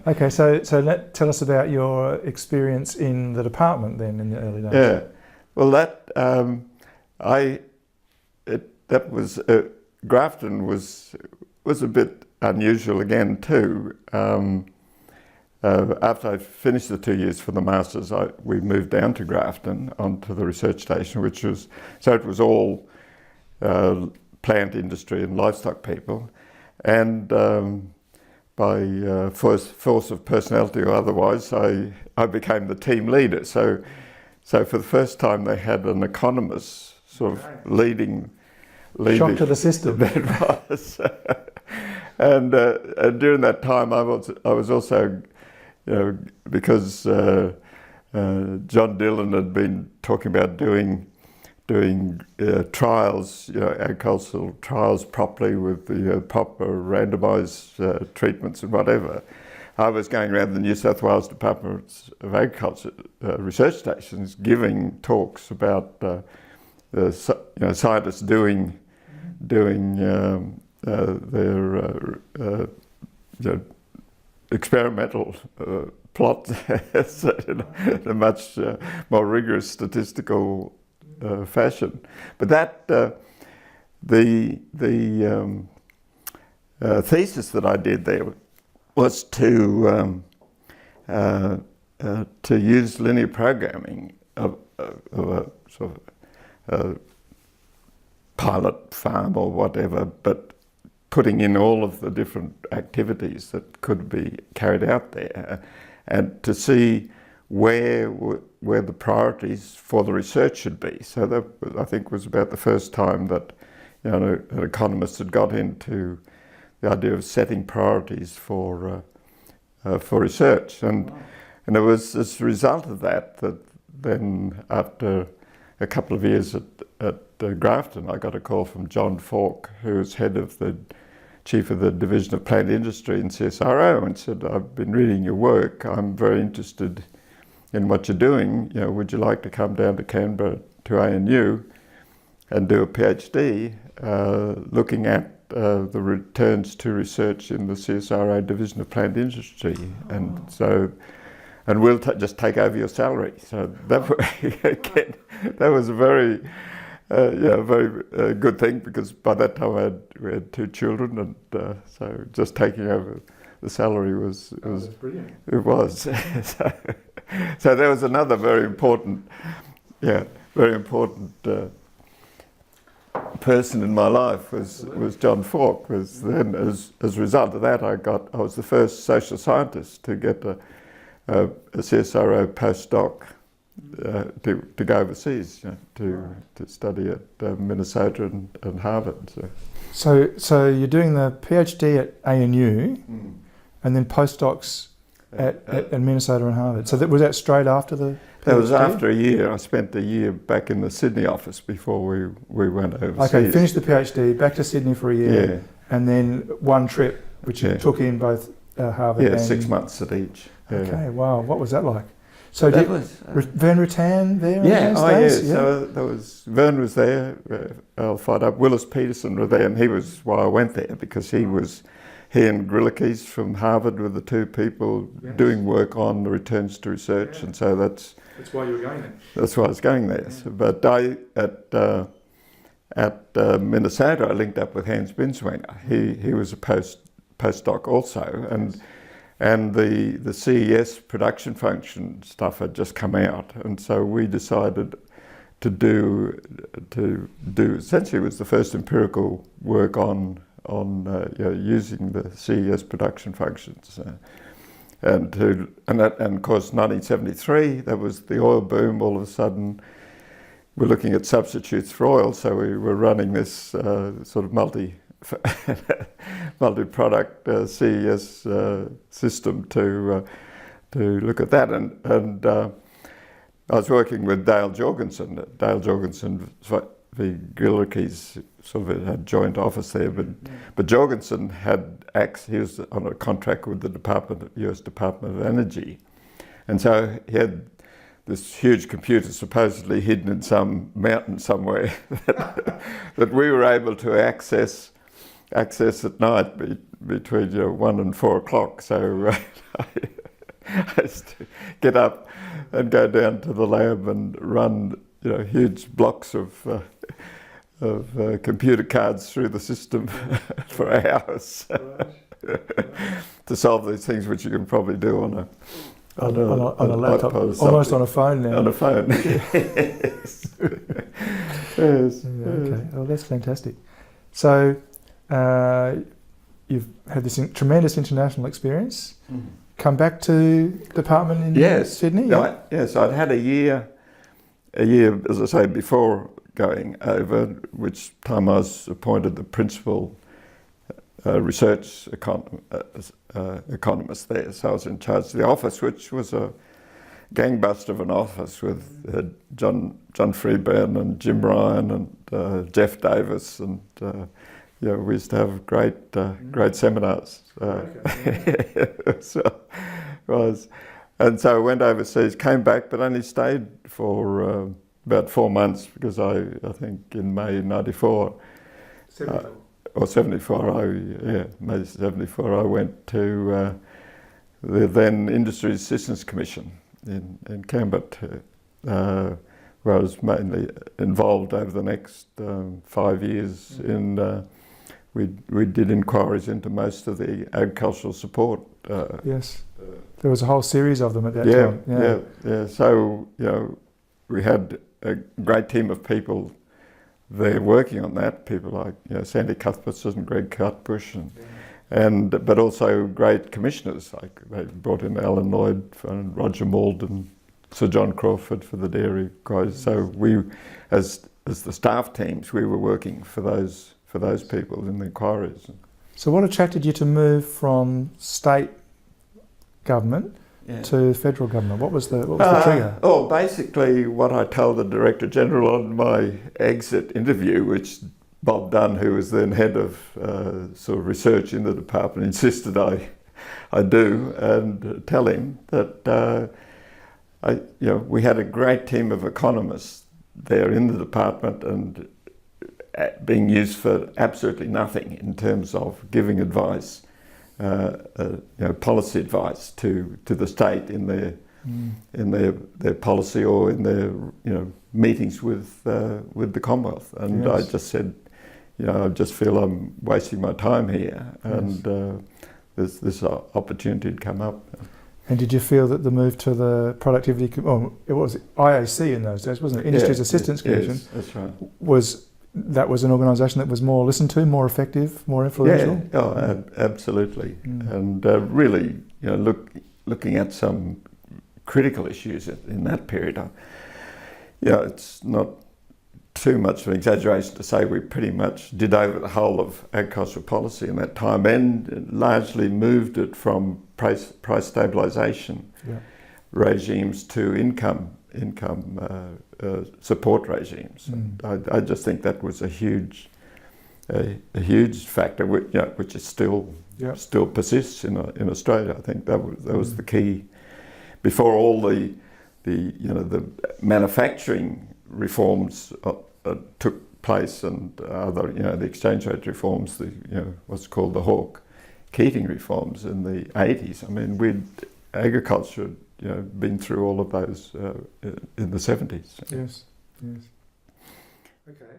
Okay, so tell us about your experience in the department then in the early days. Yeah, well, Grafton was a bit unusual again too. After I finished the 2 years for the masters, we moved down to Grafton onto the research station, it was all plant industry and livestock people, and by force of personality or otherwise, I became the team leader. So for the first time, they had an economist sort of leading. Shock to the system. That was, and during that time, I was also, because John Dillon had been talking about doing trials, agricultural trials properly with the proper randomised treatments and whatever. I was going around the New South Wales Department of Agriculture research stations giving talks about scientists doing their experimental plots in a much more rigorous statistical fashion. But that the thesis that I did there was to use linear programming of a sort of pilot farm or whatever, but putting in all of the different activities that could be carried out there, and to see where the priorities for the research should be. So that, I think, was about the first time that an economist had got into the idea of setting priorities for research, and it was as a result of that then after a couple of years at Grafton, I got a call from John Falk, who was chief of the Division of Plant Industry in CSIRO, and said, "I've been reading your work. I'm very interested in what you're doing. Would you like to come down to Canberra to ANU and do a PhD looking at the returns to research in the CSIRO Division of Plant Industry, and we'll just take over your salary." So that was a very good thing, because by that time we had 2 children, and so just taking over the salary was brilliant. It was. So there was another very important person in my life was John Falk. Then as a result of that, I was the first social scientist to get a CSIRO postdoc to go overseas to study at Minnesota and Harvard. So you're doing the PhD at ANU, and then postdocs at Minnesota and Harvard. So was that straight after the PhD? That was after a year. I spent a year back in the Sydney office before we went overseas. Okay, finished the PhD, back to Sydney for a year, and then one trip, which you took in both Harvard and... 6 months at each. Okay, wow, what was that like? So Vern Rutan there in those days? Yeah. So Vern was there, I'll find out, Willis Peterson were there, and he was why I went there, because he and Grillikis from Harvard were the 2 people doing work on the returns to research, and so that's why you were going there. That's why I was going there. So, but at Minnesota, I linked up with Hans Binswanger. He was a postdoc also, and the CES production function stuff had just come out, and so we decided to do essentially, it was the first empirical work on using the CES production functions, and of course 1973, that was the oil boom. All of a sudden we're looking at substitutes for oil, so we were running this sort of multi-product CES system to look at that, and I was working with Dale Jorgensen. Dale Jorgensen, the Grillikis sort of had joint office there, but Jorgensen he was on a contract with the US Department of Energy, and so he had this huge computer supposedly hidden in some mountain somewhere that we were able to access at night, between 1 and 4 o'clock. So I used to get up and go down to the lab and run huge blocks of computer cards through the system for hours to solve these things, which you can probably do on a laptop, iPod, almost on a phone now. On a phone. Yes. Yes. Yeah, okay, well that's fantastic. So you've had this tremendous international experience. Mm. Come back to department in Sydney? Yeah? Yes, I'd had a year, as I say, before going over, which time I was appointed the principal research economist there. So I was in charge of the office, which was a gangbuster of an office with John Freeburn and Jim Ryan and Jeff Davis, and we used to have great seminars. And so I went overseas, came back, but only stayed for about 4 months, because I think in May '94. Or 74, May 74, I went to the then Industry Assistance Commission in Canberra, where I was mainly involved over the next 5 years in, we did inquiries into most of the agricultural support. Yes, there was a whole series of them at that time. Yeah. So, we had a great team of people there working on that, people like Sandy Cuthbertson and Greg Cutbush, but also great commissioners, like they brought in Alan Lloyd and Roger Malden, Sir John Crawford for the dairy inquiries. So we, as the staff teams, we were working for those people in the inquiries. So what attracted you to move from state government to federal government? What was the trigger? Basically what I told the Director General on my exit interview, which Bob Dunn, who was then head of sort of research in the department, insisted I do, and tell him that we had a great team of economists there in the department, and being used for absolutely nothing in terms of giving advice. Policy advice to the state in their policy or in their meetings with the Commonwealth, and yes. I just said, I just feel I'm wasting my time here, and this opportunity had come up. And did you feel that the move to the productivity, it was IAC in those days, wasn't it? Industries Assistance Commission. Yes, that's right. That was an organisation that was more listened to, more effective, more influential? Yeah, absolutely. And really, looking at some critical issues in that period, it's not too much of an exaggeration to say we pretty much did over the whole of agricultural policy in that time, and largely moved it from price stabilisation regimes to income support regimes. And I just think that was a huge factor, which is still persists in Australia. I think that was the key. Before all the manufacturing reforms took place, and other the exchange rate reforms, what's called the Hawke-Keating reforms in the 80s. I mean, agriculture been through all of those in the 70s. Yes. Okay.